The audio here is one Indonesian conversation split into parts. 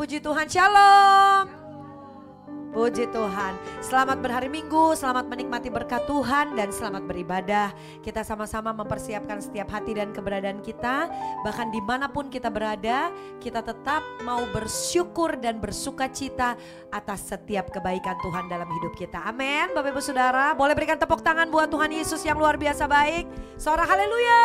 puji Tuhan, shalom. Puji Tuhan, selamat berhari Minggu, selamat menikmati berkat Tuhan dan selamat beribadah. Kita sama-sama mempersiapkan setiap hati dan keberadaan kita. Bahkan dimanapun kita berada, kita tetap mau bersyukur dan bersuka cita atas setiap kebaikan Tuhan dalam hidup kita. Amin. Bapak Ibu Saudara, boleh berikan tepuk tangan buat Tuhan Yesus yang luar biasa baik. Suara haleluya.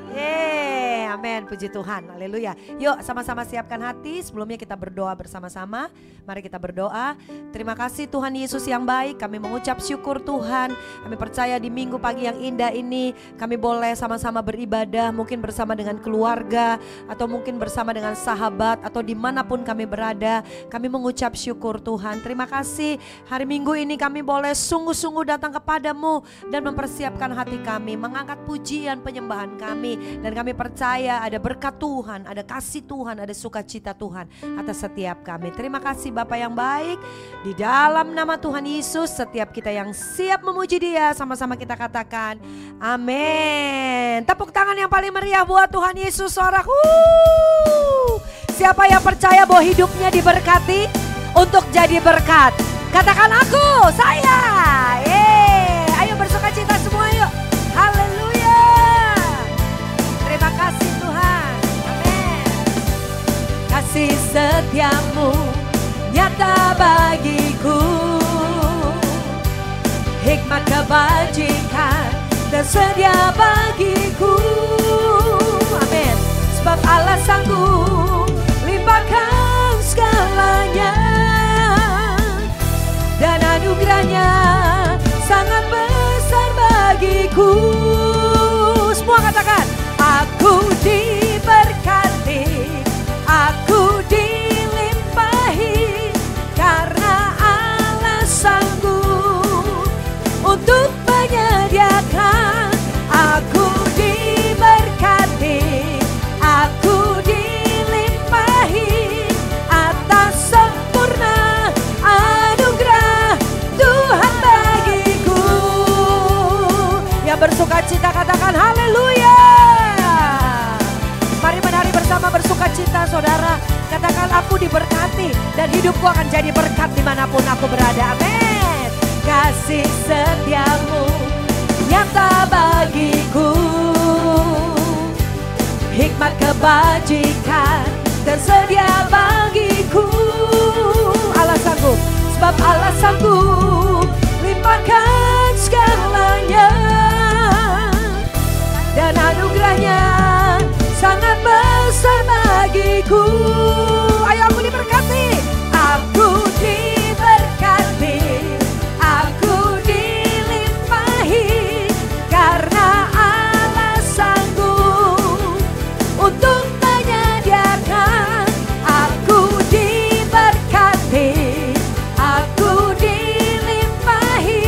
Yeay, amin, puji Tuhan, haleluya. Yuk sama-sama siapkan hati, sebelumnya kita berdoa bersama-sama. Mari kita berdoa. Terima kasih Tuhan Yesus yang baik, kami mengucap syukur Tuhan. Kami percaya di minggu pagi yang indah ini, kami boleh sama-sama beribadah, mungkin bersama dengan keluarga, atau mungkin bersama dengan sahabat, atau dimanapun kami berada. Kami mengucap syukur Tuhan, terima kasih hari Minggu ini kami boleh sungguh-sungguh datang kepadamu dan mempersiapkan hati kami, mengangkat pujian penyembahan kami. Dan kami percaya ada berkat Tuhan, ada kasih Tuhan, ada sukacita Tuhan atas setiap kami. Terima kasih Bapa yang baik. Di dalam nama Tuhan Yesus, setiap kita yang siap memuji Dia, sama-sama kita katakan amin. Tepuk tangan yang paling meriah buat Tuhan Yesus, suara Siapa yang percaya bahwa hidupnya diberkati untuk jadi berkat? Katakan aku, saya. Ayo bersukacita semua yuk. Haleluya. Terima kasih Tuhan, amin. Kasih setiamu nyata bagiku, hikmat kebajikan dan sedia bagiku, amin. Sebab Allah sanggup limpahkan segalanya, dan anugerahnya sangat besar bagiku. Semua katakan, aku diberkati, aku dilimpahi, karena Allah sanggup untuk menyediakan. Aku diberkati, aku dilimpahi atas sempurna anugerah Tuhan bagiku. Yang bersukacita katakan haleluya. Mari menari bersama bersukacita saudara. Katakan aku diberkati dan hidupku akan jadi berkat dimanapun aku berada. Amin. Kasih setiamu nyata bagiku, hikmat kebajikan tersedia bagiku. Allah sanggup, sebab Allah sanggup limpahkan segalanya, dan anugerahnya sangat besar bagiku. Ayo aku diberkati, aku diberkati, aku dilimpahi, karena Allah sanggup untuk menyediakan. Aku diberkati, aku dilimpahi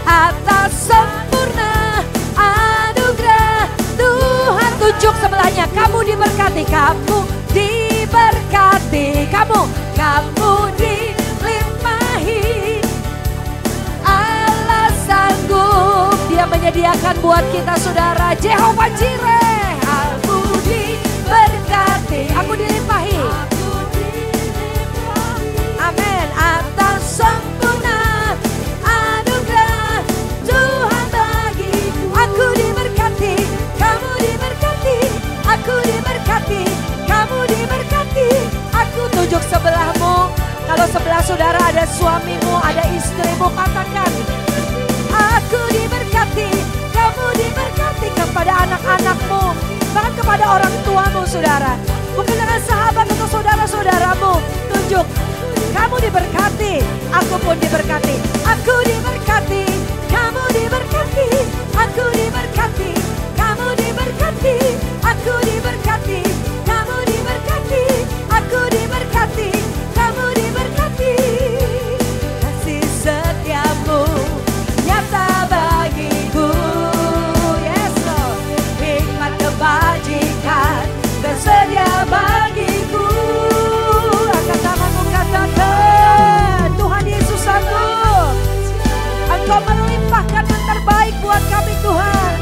atas sempurna anugerah Tuhan. Tunjuk sebelahnya, kamu diberkati, kamu diberkati, kamu dilimpahi. Allah sanggup, Dia menyediakan buat kita saudara. Jehovah Jireh, aku diberkati, aku dilimpahi, amin, atas sempurna anugerah Tuhan bagiku. Aku diberkati, kamu diberkati, aku diberkati, kamu diberkati. Aku tunjuk sebelahmu, kalau sebelah saudara ada suamimu, ada istrimu, katakan aku diberkati, kamu diberkati. Kepada anak-anakmu, bahkan kepada orang tuamu saudara, mungkin dengan sahabat atau saudara-saudaramu, tunjuk kamu diberkati, aku pun diberkati. Aku diberkati, kamu diberkati, aku diberkati, kamu diberkati, aku diberkati, kamu diberkati, aku diberkati, kamu diberkati. Kasih setiamu nyata bagiku, yes Lord, hikmat kebajikan tersedia bagiku. Angkat tanganmu, katakan Tuhan Yesus sanggup. Engkau melimpahkan yang terbaik buat kami Tuhan,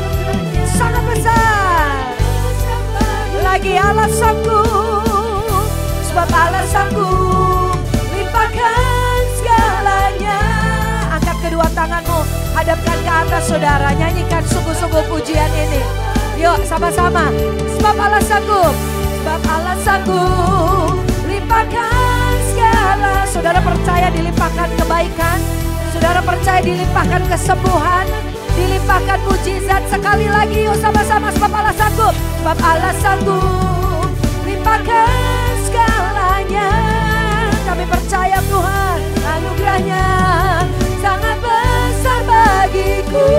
sangat besar. hadapkan ke atas saudara. Nyanyikan sungguh-sungguh pujian ini. Yuk sama-sama. Sebab Allah sanggup. Sebab Allah sanggup. Limpahkan segala. Saudara percaya dilimpahkan kebaikan. Saudara percaya dilimpahkan kesembuhan. Dilimpahkan mujizat. Sekali lagi yuk sama-sama. Sebab Allah sanggup. Sebab Allah sanggup. Limpahkan segalanya. Kami percaya Tuhan, anugerahnya sangat besar bagiku.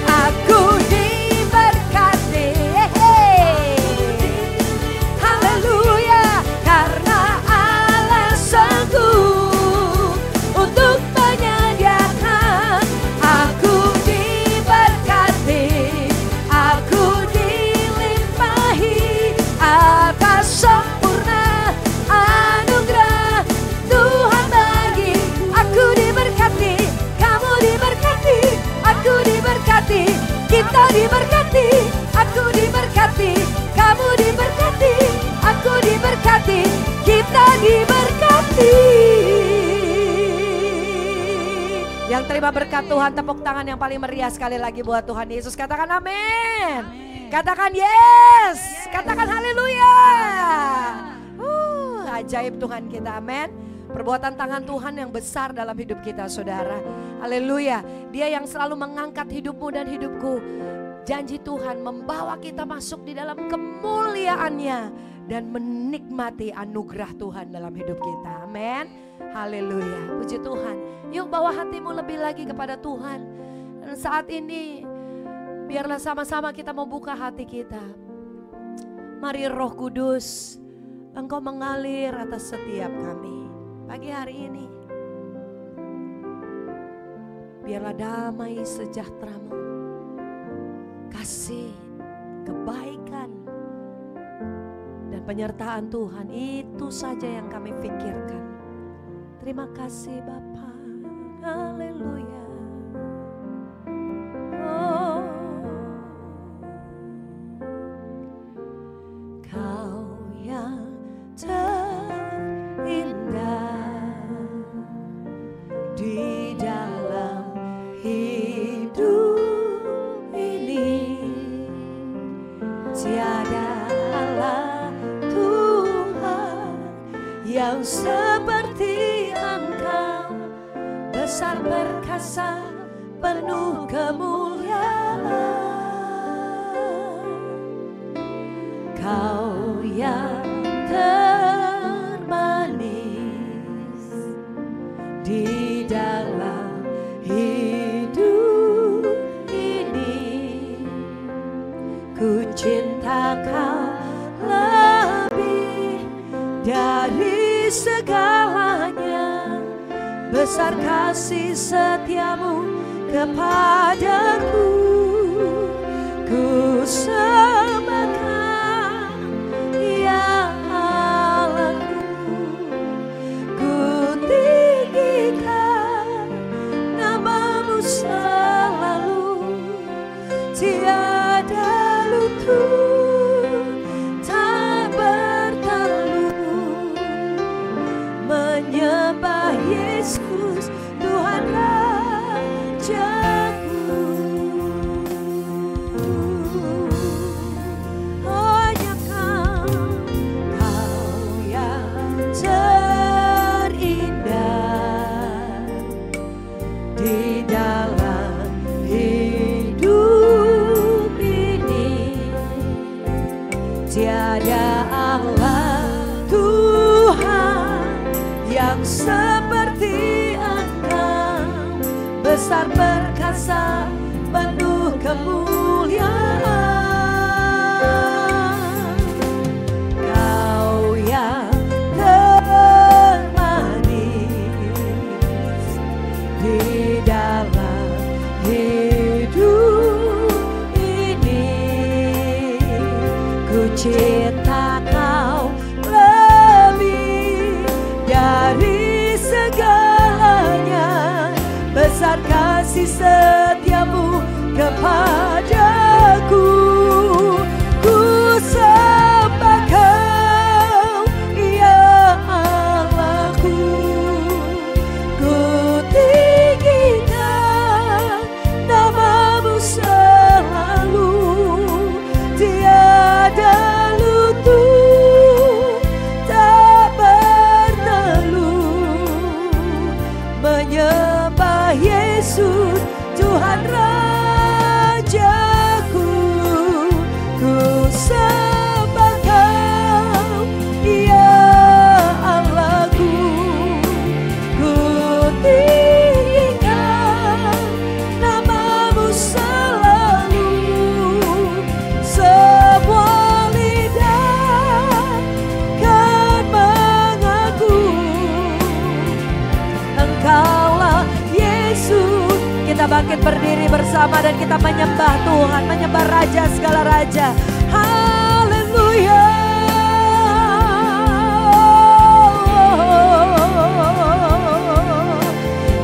Aku diberkati, haleluya, karena Allah sanggup untuk menyediakan. Aku diberkati, aku dilimpahi atas sempurna anugerah Tuhan bagi. Aku diberkati, kamu diberkati, aku diberkati, kita diberkati. Aku diberkati, kamu diberkati, aku diberkati, kita diberkati. Yang terima berkat Tuhan, tepuk tangan yang paling meriah sekali lagi buat Tuhan Yesus. Katakan amin. Katakan yes. Katakan haleluya. Ajaib Tuhan kita, amin. Perbuatan tangan Tuhan yang besar dalam hidup kita saudara. Haleluya. Dia yang selalu mengangkat hidupmu dan hidupku. Janji Tuhan membawa kita masuk di dalam kemuliaannya. Dan menikmati anugerah Tuhan dalam hidup kita, amin. Haleluya, puji Tuhan. Yuk bawa hatimu lebih lagi kepada Tuhan. Dan saat ini biarlah sama-sama kita membuka hati kita. Mari Roh Kudus, Engkau mengalir atas setiap kami pagi hari ini. Biarlah damai sejahtera-Mu, kasih, kebaikan, dan penyertaan Tuhan itu saja yang kami pikirkan. Terima kasih Bapa. Haleluya. Oh, Kau yang terindah di dalam hidup ini. Tiada Allah Tuhan yang seperti Engkau, besar perkasa penuh kemuliaan. Kau yang termanis di dalam hidup ini. Ku cinta Kau lebih dari segalanya. Besar kasih setiamu kepadaku. Ku sembahkan ya Allahku. Ku tinggikan nama-Mu selalu. Tiada lutut tak bertelut menyembah Yesus Tuhan Rajaku. Hanya Kau yang terindah di dalam hidup ini. Tiada Allah Tuhan yang seperti Engkau, besar perkasa penuh kemuliaan. Kau yang termanis di dalam hidup ini. Ku cinta Kau lebih dari segalanya. Besar kasih setiamu kepadaku. Ku sembah Kau ya Allahku. Ku tinggi bersama dan kita menyembah Tuhan, menyembah Raja segala Raja. Haleluya.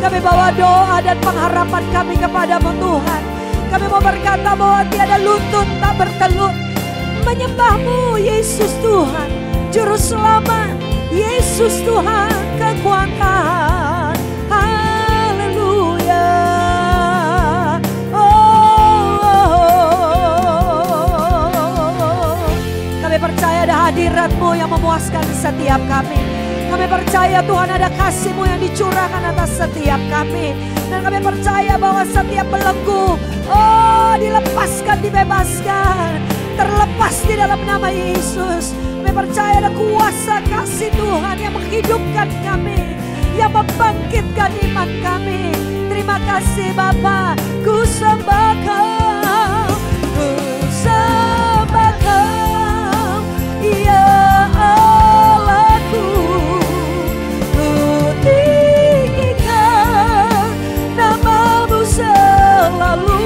Kami bawa doa dan pengharapan kami kepadamu Tuhan. Kami mau berkata bahwa tiada lutut tak bertelut menyembahmu Yesus Tuhan, Juru Selamat, Yesus Tuhan kekuatan. Haleluya. Kami percaya ada hadirat-Mu yang memuaskan setiap kami. Kami percaya Tuhan ada kasih-Mu yang dicurahkan atas setiap kami. Dan kami percaya bahwa setiap belenggu dilepaskan, dibebaskan, terlepas di dalam nama Yesus. Kami percaya ada kuasa kasih Tuhan yang menghidupkan kami, yang membangkitkan iman kami. Terima kasih Bapa, ku sembah Kau, ku sembah Kau, ya Allahku. Ku tinggikan nama-Mu selalu.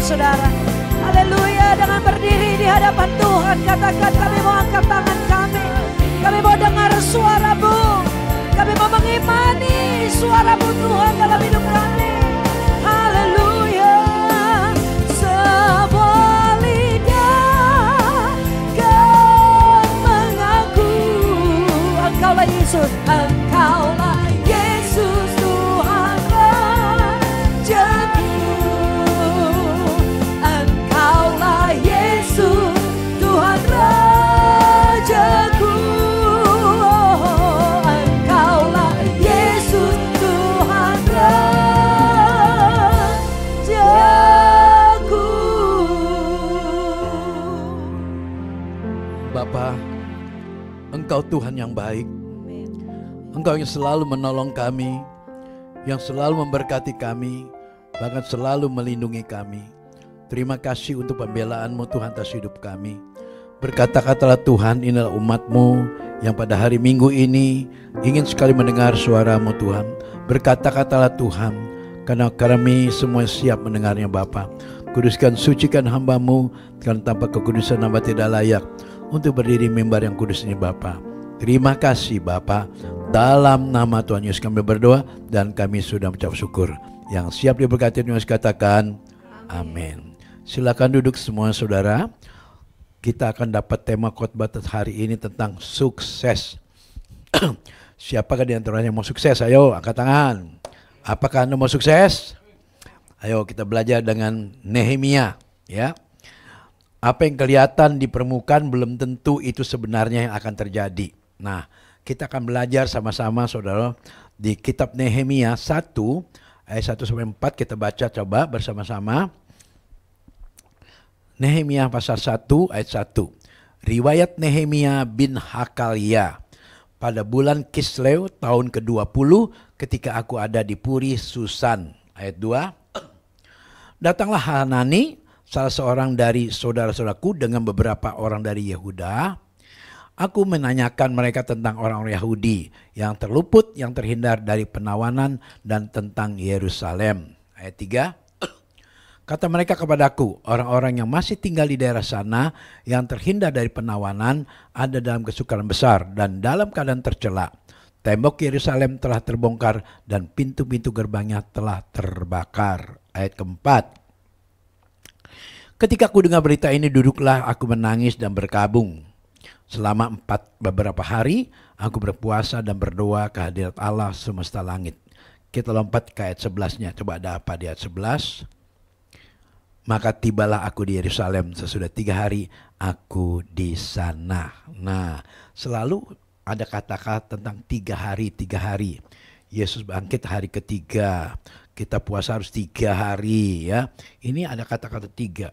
Saudara, haleluya. Dengan berdiri di hadapan Tuhan, katakan kami mau angkat tangan kami. Kami mau dengar suara-Mu. Kami mau mengimani suara-Mu Tuhan dalam hidup kami. Haleluya. Semua lidah kan mengaku Engkaulah Yesus, Engkaulah Yesus Tuhan Rajaku. Tuhan Rajaku, Engkaulah Yesus Tuhan Rajaku. Bapa, Engkau Tuhan yang baik. Engkau yang selalu menolong kami, yang selalu memberkati kami, bahkan selalu melindungi kami. Terima kasih untuk pembelaan-Mu Tuhan atas hidup kami. Berkata-katalah Tuhan, inilah umat-Mu yang pada hari Minggu ini ingin sekali mendengar suara-Mu Tuhan. Berkata-katalah Tuhan, karena kami semua siap mendengarnya Bapa. Kuduskan, sucikan hamba-Mu, karena tanpa kekudusan hamba tidak layak untuk berdiri mimbar yang kudus ini Bapa. Terima kasih Bapa. Dalam nama Tuhan Yesus kami berdoa dan kami sudah mengucap syukur. Yang siap diberkati Tuhan Yesus katakan amin. Silakan duduk semua saudara. Kita akan dapat tema khotbah hari ini tentang sukses. Siapakah di antara yang mau sukses? Ayo angkat tangan. Apakah Anda mau sukses? Ayo kita belajar dengan Nehemia, ya. Apa yang kelihatan di permukaan belum tentu itu sebenarnya yang akan terjadi. Nah, kita akan belajar sama-sama saudara di kitab Nehemia 1 ayat 1-4 kita baca coba bersama-sama. Nehemia pasal 1 ayat 1. Riwayat Nehemia bin Hakalia. Pada bulan Kisleu tahun ke-20 ketika aku ada di Puri Susan. Ayat 2. Datanglah Hanani, salah seorang dari saudara-saudaraku dengan beberapa orang dari Yehuda. Aku menanyakan mereka tentang orang-orang Yahudi yang terluput, yang terhindar dari penawanan dan tentang Yerusalem. Ayat 3. Kata mereka kepadaku, orang-orang yang masih tinggal di daerah sana yang terhindar dari penawanan ada dalam kesukaran besar dan dalam keadaan tercela. Tembok Yerusalem telah terbongkar dan pintu-pintu gerbangnya telah terbakar. Ayat keempat. Ketika aku dengar berita ini, duduklah aku menangis dan berkabung. Selama beberapa hari aku berpuasa dan berdoa ke hadirat Allah semesta langit. Kita lompat ke ayat 11-nya. Coba ada apa di ayat 11? Maka tibalah aku di Yerusalem sesudah 3 hari aku di sana. Nah, selalu ada kata-kata tentang 3 hari, 3 hari. Yesus bangkit hari ketiga. Kita puasa harus 3 hari ya. Ini ada kata-kata 3.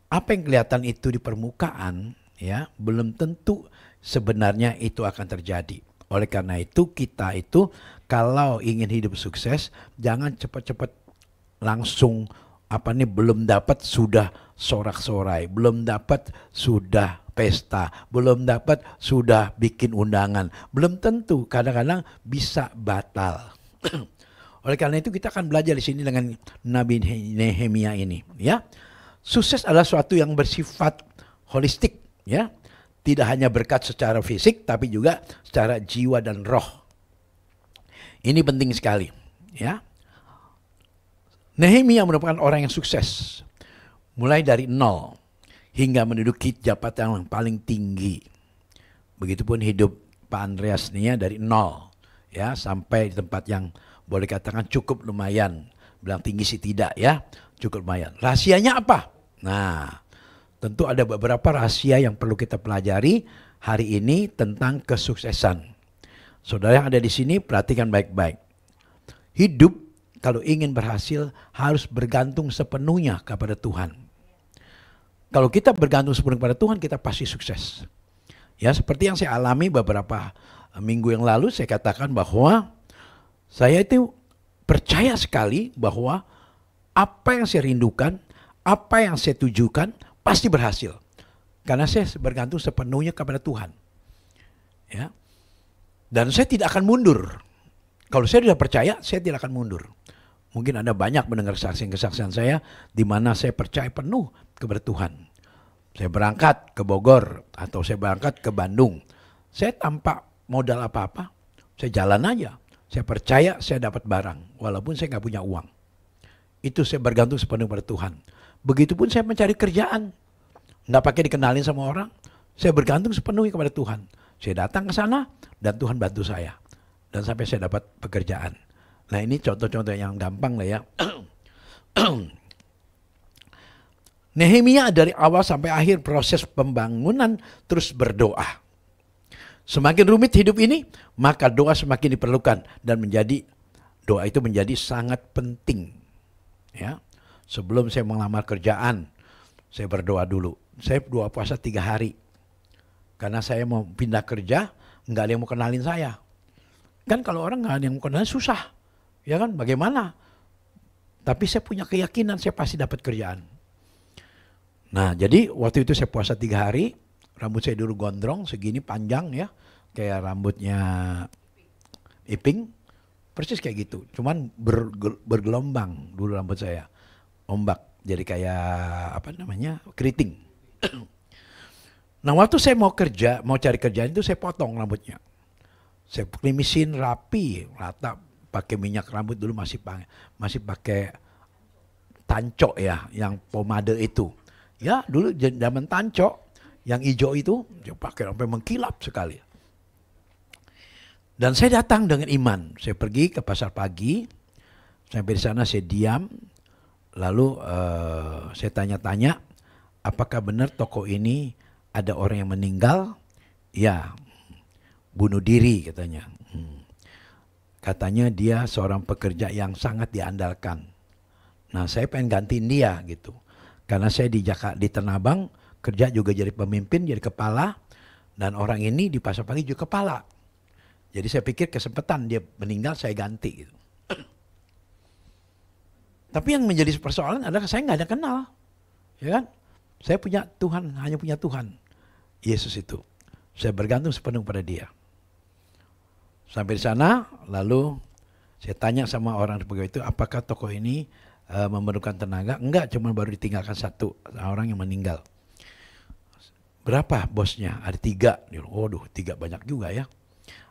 Apa yang kelihatan itu di permukaan ya, belum tentu sebenarnya itu akan terjadi. Oleh karena itu kita itu kalau ingin hidup sukses, jangan cepat-cepat langsung belum dapat sudah sorak-sorai, belum dapat sudah pesta, belum dapat sudah bikin undangan. Belum tentu, kadang-kadang bisa batal. Oleh karena itu kita akan belajar di sini dengan Nabi Nehemia ini, ya. Sukses adalah suatu yang bersifat holistik, ya. Tidak hanya berkat secara fisik tapi juga secara jiwa dan roh. Ini penting sekali, ya. Nehemia merupakan orang yang sukses. Mulai dari nol hingga menduduki jabatan yang paling tinggi. Begitupun hidup Pak Andreas nih ya, dari nol ya sampai di tempat yang boleh katakan cukup lumayan. Bilang tinggi sih tidak ya, cukup lumayan. Rahasianya apa? Nah, tentu ada beberapa rahasia yang perlu kita pelajari hari ini tentang kesuksesan. Saudara yang ada di sini perhatikan baik-baik. Hidup kalau ingin berhasil harus bergantung sepenuhnya kepada Tuhan. Kalau kita bergantung sepenuhnya kepada Tuhan, kita pasti sukses. Ya, seperti yang saya alami beberapa minggu yang lalu, saya katakan bahwa saya itu percaya sekali bahwa apa yang saya rindukan, apa yang saya tujukan pasti berhasil. Karena saya bergantung sepenuhnya kepada Tuhan. Ya. Dan saya tidak akan mundur. Kalau saya sudah percaya, saya tidak akan mundur. Mungkin Anda banyak mendengar kesaksian-kesaksian saya di mana saya percaya penuh kepada Tuhan. Saya berangkat ke Bogor atau saya berangkat ke Bandung. Saya tanpa modal apa-apa, saya jalan aja. Saya percaya saya dapat barang walaupun saya nggak punya uang. Itu saya bergantung sepenuhnya pada Tuhan. Begitupun saya mencari kerjaan. Nggak pakai dikenalin sama orang. Saya bergantung sepenuhnya kepada Tuhan. Saya datang ke sana dan Tuhan bantu saya. Dan sampai saya dapat pekerjaan. Nah ini contoh-contoh yang gampang lah ya. Nehemia dari awal sampai akhir proses pembangunan terus berdoa. Semakin rumit hidup ini, maka doa semakin diperlukan. Dan doa itu menjadi sangat penting. Ya, sebelum saya melamar kerjaan, saya berdoa dulu. Saya doa puasa 3 hari. Karena saya mau pindah kerja, nggak ada yang mau kenalin saya. Kan kalau orang nggak ada yang mau kenalin susah. Ya kan, bagaimana? Tapi saya punya keyakinan saya pasti dapat kerjaan. Nah, jadi waktu itu saya puasa 3 hari, rambut saya dulu gondrong, segini panjang ya, kayak rambutnya Iping, persis kayak gitu. Cuman bergelombang dulu rambut saya, ombak, jadi kayak keriting. Nah, waktu saya mau cari kerjaan itu saya potong rambutnya. Saya klimisin rapi, rata. Pakai minyak rambut dulu masih pakai tanco ya, yang pomade itu. Ya dulu zaman tanco yang hijau itu, dia pakai sampai mengkilap sekali. Dan saya datang dengan iman. Saya pergi ke pasar pagi, sampai di sana saya diam, lalu saya tanya-tanya, apakah benar toko ini ada orang yang meninggal? Ya, bunuh diri katanya. Katanya dia seorang pekerja yang sangat diandalkan. Nah saya pengen gantiin dia gitu. Karena saya di Tanah Abang kerja juga jadi pemimpin, jadi kepala. Dan orang ini di pasar pagi juga kepala. Jadi saya pikir kesempatan dia meninggal saya ganti gitu. Tapi yang menjadi persoalan adalah saya nggak ada kenal. Ya kan? Saya punya Tuhan, hanya punya Tuhan. Yesus itu. Saya bergantung sepenuh pada dia. Sampai di sana, lalu saya tanya sama orang pegawai itu, apakah toko ini memerlukan tenaga? Enggak, cuma baru ditinggalkan 1 orang yang meninggal. Berapa bosnya? Ada 3. Waduh, 3 banyak juga ya.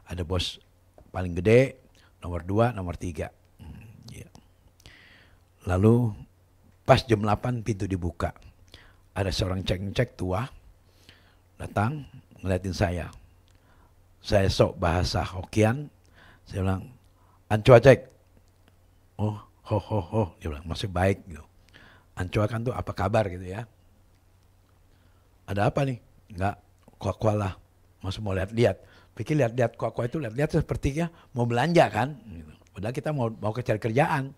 Ada bos paling gede, nomor 2, nomor 3. Ya. Lalu pas jam 8 pintu dibuka. Ada seorang cek-cek tua datang ngeliatin saya. Saya sok bahasa Hokian, saya bilang, Ancua cek. Oh, ho, dia bilang, masih baik gitu. Ancua kan tuh apa kabar gitu ya. Ada apa nih? Enggak, kuah-kuah lah. Masih mau lihat-lihat. Pikir lihat-lihat kuah-kuah itu, lihat-lihat sepertinya mau belanja kan. Gitu. Padahal kita mau cari kerjaan.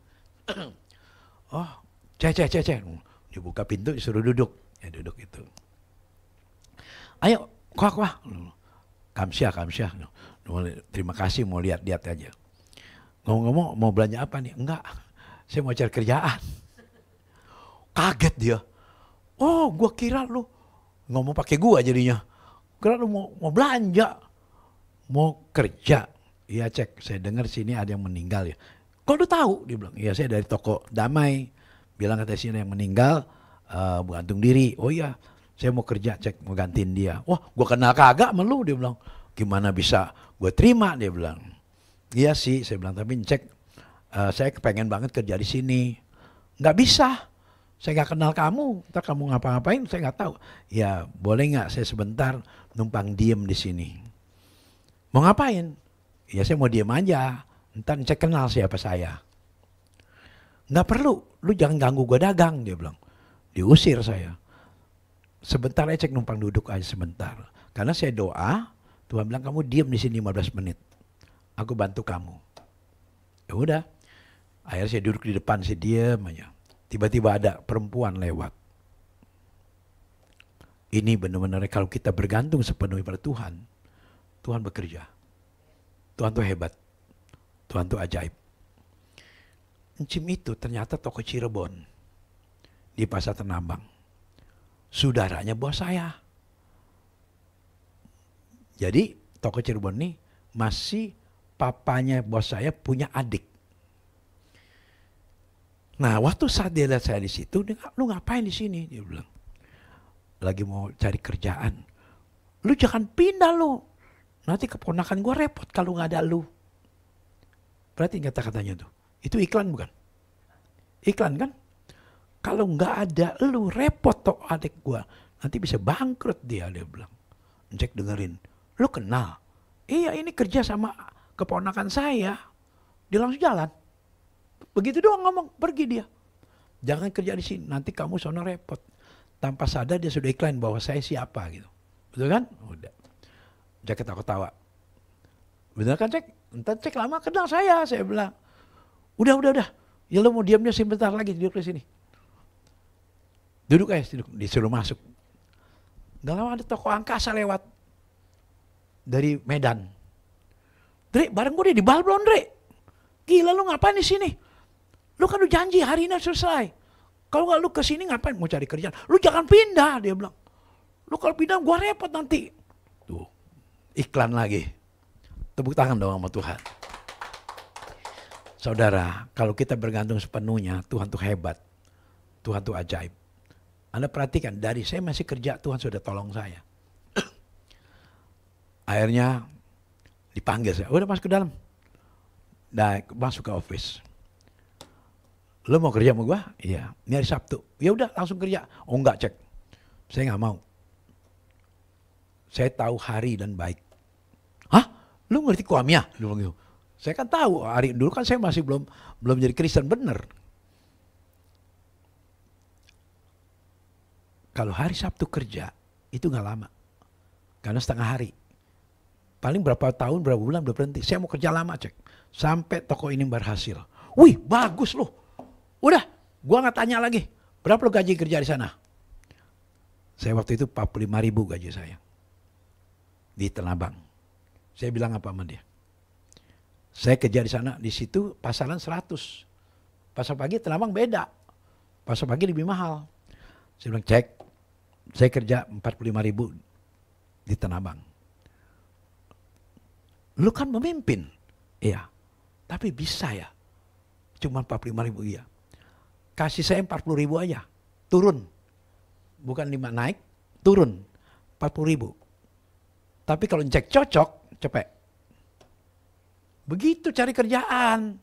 Oh, cek. Dibuka pintu, disuruh duduk. Ya duduk itu. Ayo, kuah. Kamsyah. Terima kasih, mau lihat aja. Ngomong-ngomong, mau belanja apa nih? Enggak, saya mau cari kerjaan. Kaget dia. Oh, gua kira lu ngomong pakai gua jadinya. Kira lu mau belanja, mau kerja. Iya cek, saya dengar sini ada yang meninggal ya. Kok lu tahu? Dia bilang, iya saya dari toko Damai. Bilang katanya sini yang meninggal, gantung diri. Oh iya, saya mau kerja cek, mau gantiin dia. Wah, gua kenal kagak sama lu, dia bilang. Gimana bisa gue terima, dia bilang. Iya sih, saya bilang, tapi cek, saya kepengen banget kerja di sini. Nggak bisa, saya nggak kenal kamu. Ntar kamu ngapa-ngapain, saya nggak tahu. Ya boleh nggak saya sebentar numpang diem di sini. Mau ngapain? Ya saya mau diem aja. Ntar cek kenal siapa saya. Nggak perlu, lu jangan ganggu gue dagang, dia bilang. Diusir saya. Sebentar aja cek, numpang duduk aja sebentar. Karena saya doa, Tuhan bilang kamu diem di sini 15 menit. Aku bantu kamu. Ya udah. Akhirnya saya duduk di depan, saya diem aja. Tiba-tiba ada perempuan lewat. Ini benar-benar kalau kita bergantung sepenuhnya pada Tuhan, Tuhan bekerja. Tuhan tuh hebat. Tuhan tuh ajaib. Encim itu ternyata toko Cirebon di Pasar Tanah. Saudaranya bos saya. Jadi toko Cirebon ini masih papanya bos saya punya adik. Nah, waktu saat dia lihat saya di situ, dia, lu ngapain di sini? Dia bilang, lagi mau cari kerjaan. Lu jangan pindah lu. Nanti keponakan gue repot kalau nggak ada lu. Berarti kata-katanya tuh, itu iklan bukan? Iklan kan? Kalau nggak ada lu repot toh adik gue. Nanti bisa bangkrut dia bilang. Cek dengerin. Lu kenal? Iya, ini kerja sama keponakan saya. Dia langsung jalan. Begitu doang ngomong, pergi dia. Jangan kerja di sini, nanti kamu sono repot. Tanpa sadar dia sudah iklan bahwa saya siapa gitu. Betul kan? Udah. Cek ketawa-ketawa. Bener kan cek? Entar cek lama kenal saya bilang. Udah. Ya lu mau diamnya sebentar lagi, duduk di sini. Duduk disuruh masuk. Gak lama ada toko angkasa lewat. Dari Medan. Dre, bareng gue di Balblon, Dre. Gila lu ngapain di sini? Lu kan udah janji hari ini selesai. Kalau nggak lu kesini ngapain? Mau cari kerjaan. Lu jangan pindah, dia bilang. Lu kalau pindah gua repot nanti. Tuh, iklan lagi. Tepuk tangan dong sama Tuhan. Saudara, kalau kita bergantung sepenuhnya, Tuhan tuh hebat. Tuhan tuh ajaib. Anda perhatikan, dari saya masih kerja, Tuhan sudah tolong saya. Akhirnya dipanggil saya, udah masuk ke dalam. Nah, masuk ke office. Lo mau kerja sama gua? Iya. Ini hari Sabtu. Ya udah langsung kerja. Oh enggak cek. Saya nggak mau. Saya tahu hari dan baik. Hah? Lu ngerti kuamnya? Gitu. Saya kan tahu hari dulu kan saya masih belum jadi Kristen bener. Kalau hari Sabtu kerja itu nggak lama. Karena setengah hari. Paling berapa tahun, berapa bulan udah berhenti. Saya mau kerja lama cek. Sampai toko ini berhasil. Wih bagus loh. Udah, gua nggak tanya lagi. Berapa lo gaji kerja di sana? Saya waktu itu 45.000 gaji saya. Di Tanah Abang. Saya bilang apa sama dia? Saya kerja di sana, di situ pasaran 100. Pasar pagi Tanah Abang beda. Pasar pagi lebih mahal. Saya bilang cek, saya kerja 45.000 di Tanah Abang. Lu kan memimpin. Iya, tapi bisa ya. Cuma 45.000 iya. Kasih saya 40.000 aja, turun. Bukan 5 naik, turun 40.000. Tapi kalau cek cocok, cepet. Begitu cari kerjaan.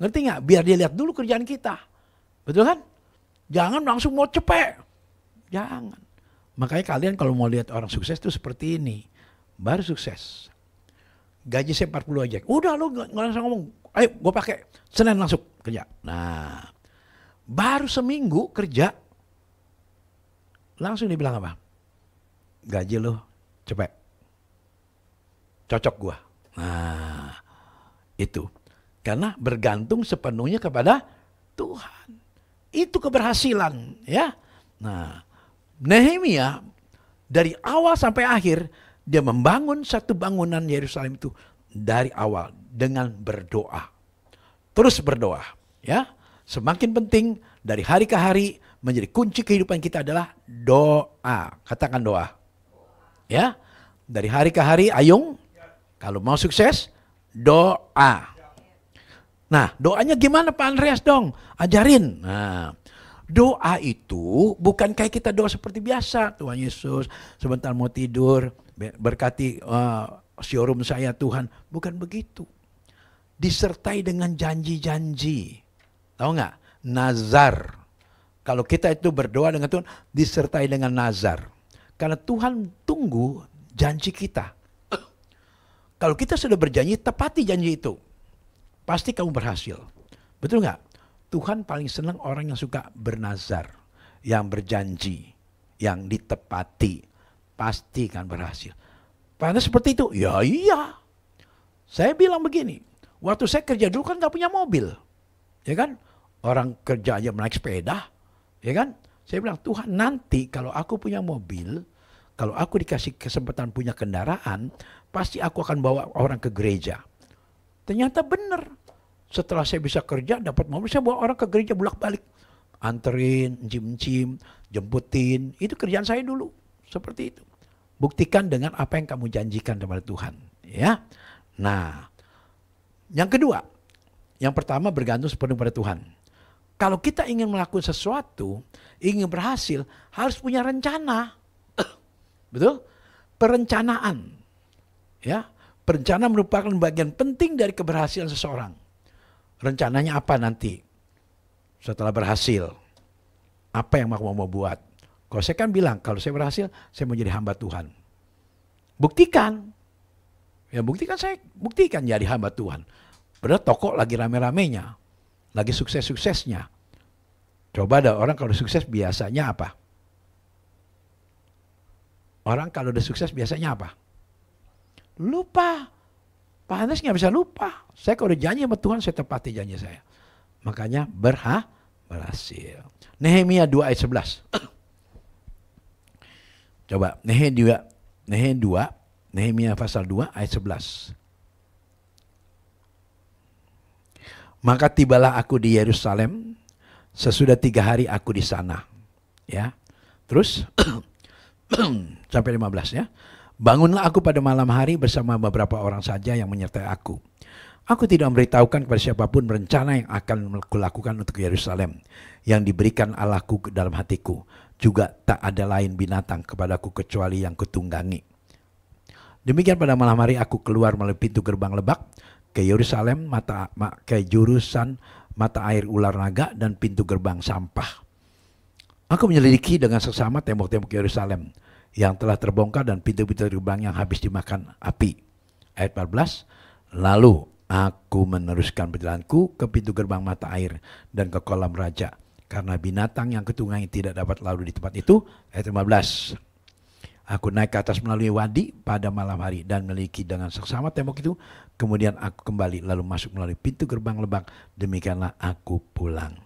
Ngerti nggak? Biar dia lihat dulu kerjaan kita. Betul kan? Jangan langsung mau cepet. Jangan. Makanya kalian kalau mau lihat orang sukses itu seperti ini. Baru sukses. Gaji saya 40 aja. Udah lu nggak langsung ngomong. Ayo gue pakai. Senin langsung kerja. Nah. Baru seminggu kerja, langsung dibilang apa? Gaji lo cepet. Cocok gua. Nah, itu. Karena bergantung sepenuhnya kepada Tuhan. Itu keberhasilan, ya. Nah, Nehemia dari awal sampai akhir dia membangun satu bangunan Yerusalem itu dari awal dengan berdoa. Terus berdoa, ya. Semakin penting dari hari ke hari menjadi kunci kehidupan kita adalah doa. Katakan doa. Ya. Dari hari ke hari, Ayung, kalau mau sukses, doa. Nah, doanya gimana Pak Andreas dong? Ajarin. Nah, doa itu bukan kayak kita doa seperti biasa. Tuhan Yesus, sebentar mau tidur, berkati showroom saya Tuhan. Bukan begitu. Disertai dengan janji-janji. Tahu nggak? Nazar. Kalau kita itu berdoa dengan Tuhan, disertai dengan nazar. Karena Tuhan tunggu janji kita. Kalau kita sudah berjanji, tepati janji itu. Pasti kamu berhasil. Betul nggak? Tuhan paling senang orang yang suka bernazar, yang berjanji, yang ditepati. Pasti kan berhasil. Padahal seperti itu? Ya iya. Saya bilang begini, waktu saya kerja dulu kan nggak punya mobil. Ya kan? Orang kerja aja naik sepeda. Ya kan? Saya bilang, Tuhan nanti kalau aku punya mobil, kalau aku dikasih kesempatan punya kendaraan, pasti aku akan bawa orang ke gereja. Ternyata benar. Setelah saya bisa kerja, dapat mobil, saya bawa orang ke gereja bolak-balik. Anterin, encim-encim, jemputin. Itu kerjaan saya dulu. Seperti itu. Buktikan dengan apa yang kamu janjikan kepada Tuhan. Ya. Nah, yang kedua. Yang pertama bergantung sepenuhnya pada Tuhan. Kalau kita ingin melakukan sesuatu, ingin berhasil, harus punya rencana. Betul? Perencanaan. Ya. Perencanaan merupakan bagian penting dari keberhasilan seseorang. Rencananya apa nanti? Setelah berhasil. Apa yang mau buat? Kalau saya kan bilang, kalau saya berhasil, saya mau jadi hamba Tuhan. Buktikan. Ya buktikan jadi hamba Tuhan. Padahal toko lagi rame-ramenya. Lagi sukses-suksesnya. Coba ada orang kalau sukses biasanya apa? Orang kalau udah sukses biasanya apa? Lupa. Pak Hannes nggak bisa lupa. Saya kalau udah janji sama Tuhan, saya tepati janji saya. Makanya berhasil. Nehemia 2 ayat 11. Coba Nehemia pasal 2 ayat 11. Maka tibalah aku di Yerusalem, sesudah 3 hari aku di sana. Ya. Terus sampai 15 ya. Bangunlah aku pada malam hari bersama beberapa orang saja yang menyertai aku. Aku tidak memberitahukan kepada siapapun rencana yang akan kulakukan untuk Yerusalem yang diberikan Allahku ke dalam hatiku. Juga tak ada lain binatang kepadaku kecuali yang kutunggangi. Demikian pada malam hari aku keluar melalui pintu gerbang lebak ke Yerusalem, ke jurusan mata air ular naga dan pintu gerbang sampah. Aku menyelidiki dengan seksama tembok-tembok Yerusalem yang telah terbongkar dan pintu-pintu gerbang yang habis dimakan api. Ayat 14, lalu aku meneruskan perjalananku ke pintu gerbang mata air dan ke kolam raja. Karena binatang yang kutunggangi tidak dapat lalu di tempat itu. Ayat 15, aku naik ke atas melalui wadi pada malam hari dan memiliki dengan seksama tembok itu. Kemudian aku kembali lalu masuk melalui pintu gerbang lebak. Demikianlah aku pulang.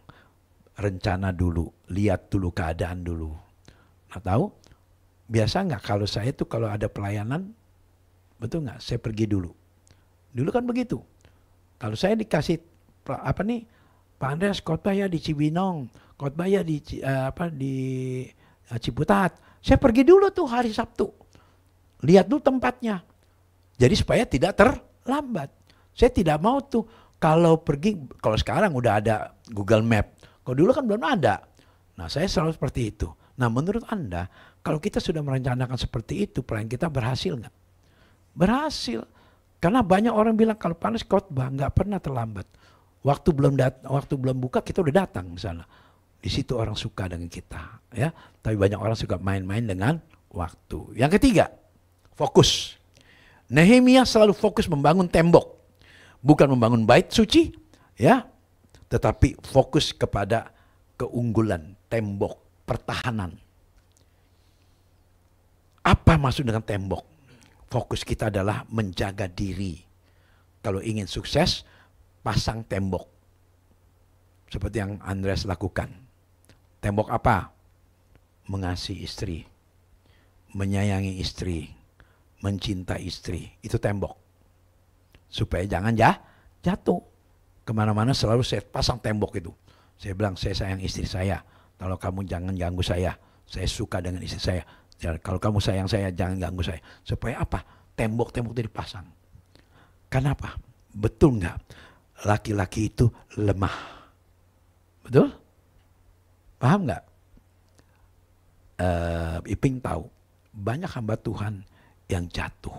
Rencana dulu, lihat dulu keadaan dulu. Nah tahu? Biasa nggak kalau saya tuh kalau ada pelayanan, betul nggak? Saya pergi dulu. Dulu kan begitu. Kalau saya dikasih apa nih, Pak Andreas khotbah ya di Cibinong, khotbah ya di Ciputat. Saya pergi dulu tuh hari Sabtu. Lihat dulu tempatnya. Jadi supaya tidak terlambat. Saya tidak mau tuh kalau pergi, kalau sekarang udah ada Google Map. Kalau dulu kan belum ada. Nah saya selalu seperti itu. Nah menurut Anda, kalau kita sudah merencanakan seperti itu, pelayan kita berhasil nggak? Berhasil. Karena banyak orang bilang kalau Pak Andreas khotbah nggak pernah terlambat. Waktu belum buka kita udah datang misalnya. Di situ orang suka dengan kita, ya. Tapi banyak orang suka main-main dengan waktu. Yang ketiga, fokus. Nehemia selalu fokus membangun tembok, bukan membangun bait suci, ya. Tetapi fokus kepada keunggulan tembok, pertahanan. Apa maksud dengan tembok? Fokus kita adalah menjaga diri. Kalau ingin sukses, pasang tembok. Seperti yang Andreas lakukan. Tembok apa? Mengasihi istri, menyayangi istri, mencintai istri. Itu tembok. Supaya jangan jatuh. Kemana-mana selalu saya pasang tembok itu. Saya bilang, saya sayang istri saya. Kalau kamu jangan ganggu saya suka dengan istri saya. Kalau kamu sayang saya, jangan ganggu saya. Supaya apa? Tembok-tembok itu dipasang. Kenapa? Betul nggak? Laki-laki itu lemah. Betul? Paham nggak? Iping tahu. Banyak hamba Tuhan yang jatuh.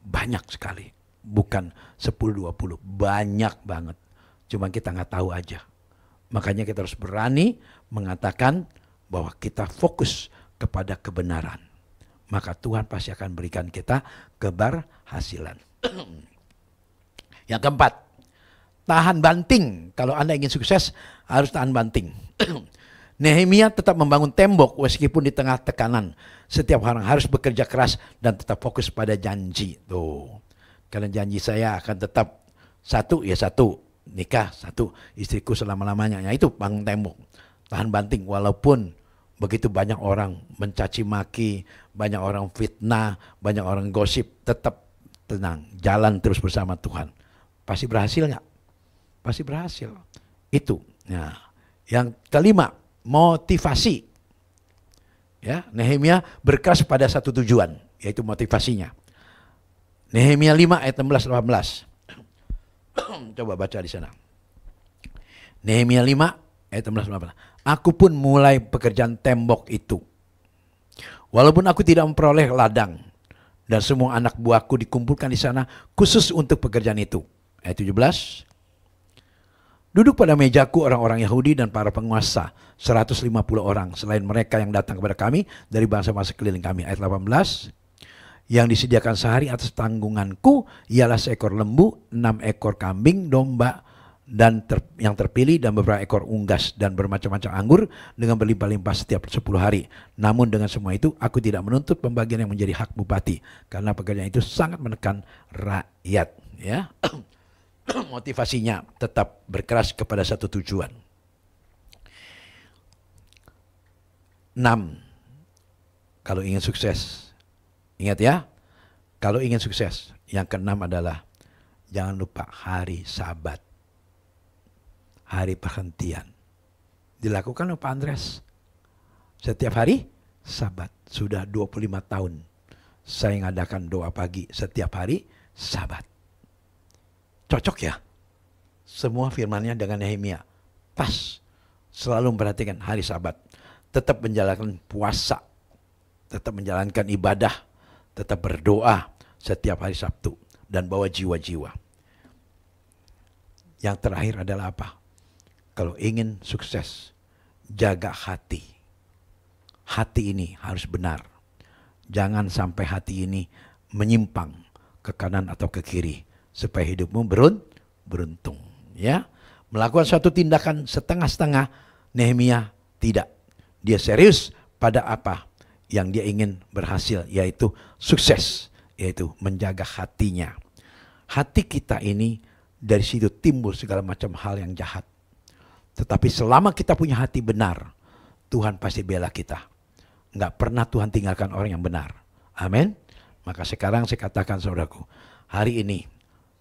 Banyak sekali. Bukan 10-20. Banyak banget. Cuma kita nggak tahu aja. Makanya kita harus berani mengatakan bahwa kita fokus kepada kebenaran. Maka Tuhan pasti akan berikan kita keberhasilan. Yang keempat, tahan banting. Kalau Anda ingin sukses, harus tahan banting. Nehemia tetap membangun tembok meskipun di tengah tekanan. Setiap orang harus bekerja keras dan tetap fokus pada janji. Tuh, karena janji saya akan tetap satu, nikah satu, istriku selama-lamanya. Ya itu bangun tembok, tahan banting. Walaupun begitu banyak orang mencaci maki, banyak orang fitnah, banyak orang gosip, tetap tenang, jalan terus bersama Tuhan. Pasti berhasil nggak? Pasti berhasil. Itu. Nah, yang kelima, motivasi. Ya, Nehemia berkeras pada satu tujuan, yaitu motivasinya. Nehemia 5 ayat 16-18. Coba baca di sana. Nehemia 5 ayat 16-18. Aku pun mulai pekerjaan tembok itu. Walaupun aku tidak memperoleh ladang dan semua anak buahku dikumpulkan di sana khusus untuk pekerjaan itu. Ayat 17. Duduk pada mejaku orang-orang Yahudi dan para penguasa 150 orang selain mereka yang datang kepada kami dari bangsa-bangsa keliling kami. Ayat 18. Yang disediakan sehari atas tanggunganku ialah seekor lembu, 6 ekor kambing, domba dan yang terpilih dan beberapa ekor unggas dan bermacam-macam anggur dengan berlimpah-limpah setiap 10 hari. Namun dengan semua itu aku tidak menuntut pembagian yang menjadi hak bupati karena pekerjaan itu sangat menekan rakyat. Ya. Motivasinya tetap berkeras kepada satu tujuan. 6. Kalau ingin sukses, ingat ya, kalau ingin sukses, yang keenam adalah jangan lupa hari Sabat, hari perhentian. Dilakukan oleh Pak Andreas setiap hari Sabat. Sudah 25 tahun saya ngadakan doa pagi setiap hari Sabat. Cocok ya? Semua firmannya dengan Nehemia. Pas. Selalu memperhatikan hari Sabat. Tetap menjalankan puasa. Tetap menjalankan ibadah. Tetap berdoa setiap hari Sabtu. Dan bawa jiwa-jiwa. Yang terakhir adalah apa? Kalau ingin sukses, jaga hati. Hati ini harus benar. Jangan sampai hati ini menyimpang ke kanan atau ke kiri. Supaya hidupmu beruntung. Ya, melakukan suatu tindakan setengah-setengah, Nehemia tidak. Dia serius pada apa yang dia ingin berhasil, yaitu sukses, yaitu menjaga hatinya. Hati kita ini dari situ timbul segala macam hal yang jahat. Tetapi selama kita punya hati benar, Tuhan pasti bela kita. Nggak pernah Tuhan tinggalkan orang yang benar. Amin. Maka sekarang saya katakan saudaraku, hari ini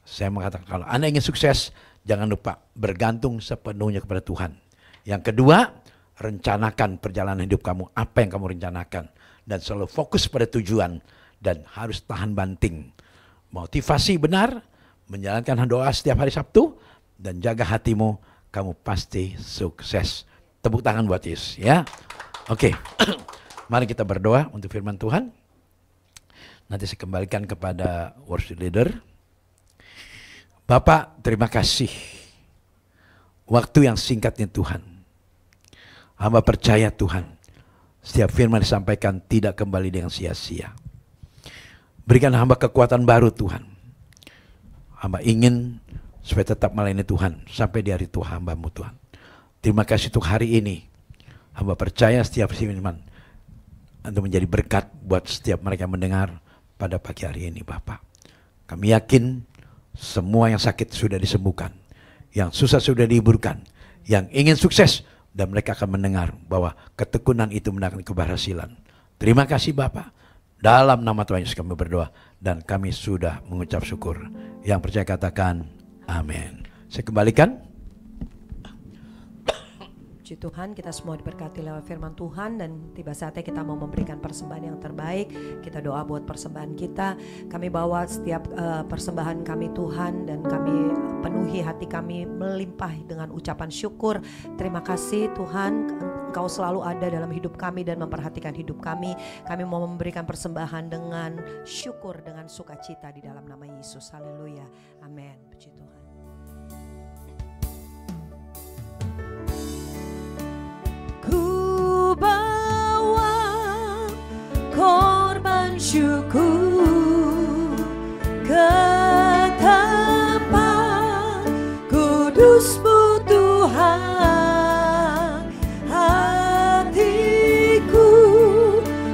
saya mengatakan kalau Anda ingin sukses, jangan lupa bergantung sepenuhnya kepada Tuhan. Yang kedua, rencanakan perjalanan hidup kamu, apa yang kamu rencanakan. Dan selalu fokus pada tujuan dan harus tahan banting. Motivasi benar, menjalankan doa setiap hari Sabtu, dan jaga hatimu, kamu pasti sukses. Tepuk tangan buat Yesus ya. Oke, mari kita berdoa untuk firman Tuhan. Nanti saya kembalikan kepada worship leader. Bapak, terima kasih. Waktu yang singkatnya Tuhan. Hamba percaya Tuhan, setiap firman disampaikan tidak kembali dengan sia-sia. Berikan hamba kekuatan baru Tuhan. Hamba ingin supaya tetap melayani Tuhan sampai di hari Tuhan hamba-Mu Tuhan. Terima kasih untuk hari ini. Hamba percaya setiap firman untuk menjadi berkat buat setiap mereka mendengar pada pagi hari ini Bapak. Kami yakin semua yang sakit sudah disembuhkan, yang susah sudah dihiburkan, yang ingin sukses, dan mereka akan mendengar bahwa ketekunan itu mendatangkan keberhasilan. Terima kasih Bapak. Dalam nama Tuhan Yesus kami berdoa dan kami sudah mengucap syukur. Yang percaya katakan amin. Saya kembalikan. Puji Tuhan, kita semua diberkati lewat firman Tuhan, dan tiba saatnya kita mau memberikan persembahan yang terbaik. Kita doa buat persembahan kita. Kami bawa setiap persembahan kami Tuhan, dan kami penuhi hati kami melimpah dengan ucapan syukur. Terima kasih Tuhan, Engkau selalu ada dalam hidup kami dan memperhatikan hidup kami. Kami mau memberikan persembahan dengan syukur, dengan sukacita di dalam nama Yesus. Haleluya. Amin. Puji Tuhan. Ku bawa korban syukur ke tempat kudus-Mu Tuhan. Hatiku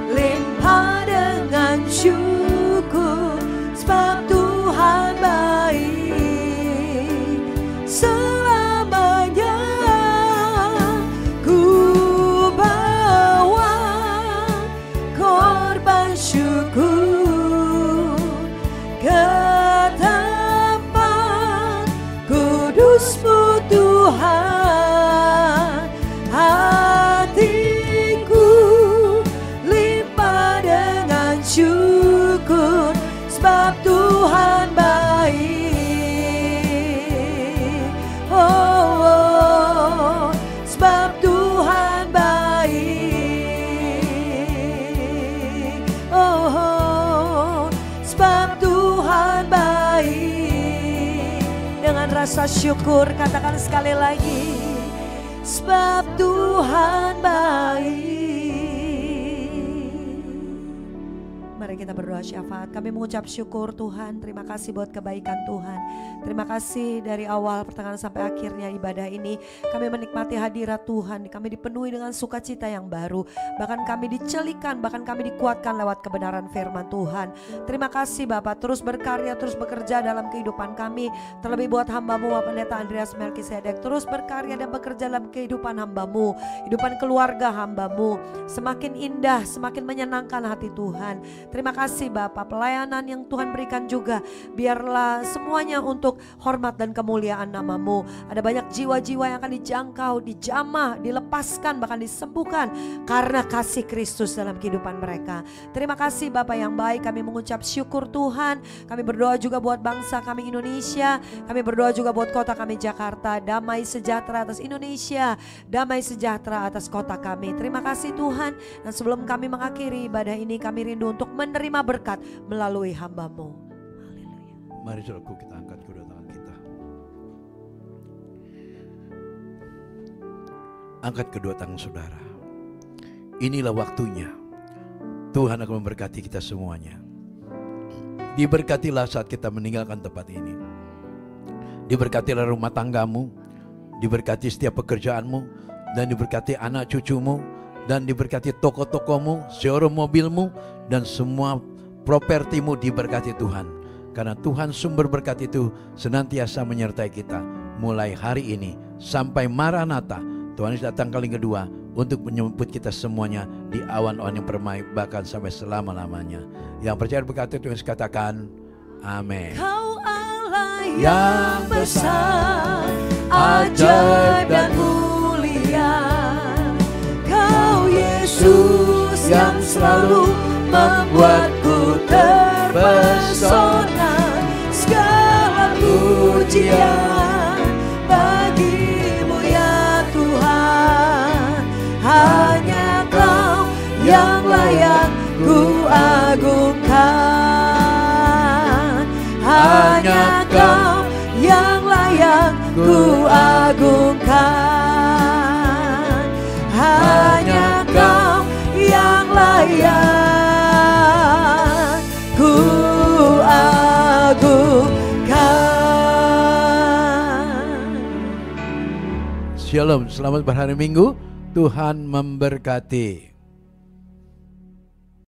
limpah dengan syukur, sebab Tuhan baik selamanya. Ku bawa korban syukur ke tempat kudus-Mu Tuhan. Hatiku limpah dengan syukur, sebab Tuhan baik. Oh, sebab Tuhan baik. Oh, sebab Tuhan baik. Dengan rasa syukur katakan sekali lagi, sebab Tuhan baik. Mari kita berdoa syafaat. Kami mengucap syukur Tuhan. Terima kasih buat kebaikan Tuhan. Terima kasih dari awal pertengahan sampai akhirnya ibadah ini. Kami menikmati hadirat Tuhan. Kami dipenuhi dengan sukacita yang baru. Bahkan kami dicelikan, bahkan kami dikuatkan lewat kebenaran firman Tuhan. Terima kasih Bapak. Terus berkarya, terus bekerja dalam kehidupan kami. Terlebih buat hamba-Mu Bapak Pendeta Andreas Melkisedek. Terus berkarya dan bekerja dalam kehidupan hamba-Mu, kehidupan keluarga hamba-Mu. Semakin indah, semakin menyenangkan hati Tuhan. Terima kasih Bapak, pelayanan yang Tuhan berikan juga, biarlah semuanya untuk hormat dan kemuliaan nama-Mu. Ada banyak jiwa-jiwa yang akan dijangkau, dijamah, dilepaskan, bahkan disembuhkan karena kasih Kristus dalam kehidupan mereka. Terima kasih Bapak yang baik, kami mengucap syukur Tuhan. Kami berdoa juga buat bangsa kami Indonesia, kami berdoa juga buat kota kami Jakarta. Damai sejahtera atas Indonesia, damai sejahtera atas kota kami. Terima kasih Tuhan. Dan sebelum kami mengakhiri ibadah ini, kami rindu untuk menerima berkat melalui hamba-Mu. Haleluya. Mari saudaraku, kita angkat kedua tangan kita. Angkat kedua tangan saudara. Inilah waktunya Tuhan akan memberkati kita semuanya. Diberkatilah saat kita meninggalkan tempat ini. Diberkatilah rumah tanggamu, diberkati setiap pekerjaanmu, dan diberkati anak cucumu, dan diberkati toko-tokomu, showroom mobilmu, dan semua propertimu diberkati Tuhan. Karena Tuhan sumber berkat itu senantiasa menyertai kita mulai hari ini sampai Maranatha. Tuhan Yesus datang kali kedua untuk menyebut kita semuanya di awan-awan yang permai, bahkan sampai selama-lamanya. Yang percaya berkat itu Yesus katakan amin. Kau Allah yang besar, ajaib dan mulia. Kau Yesus yang selalu membuatku terpesona. Segala pujian bagi-Mu ya Tuhan. Hanya Kau yang layak ku agungkan. Hanya Kau yang layak ku agungkan. Hanya Kau yang layak ku agungkan. Shalom, selamat berhari Minggu. Tuhan memberkati.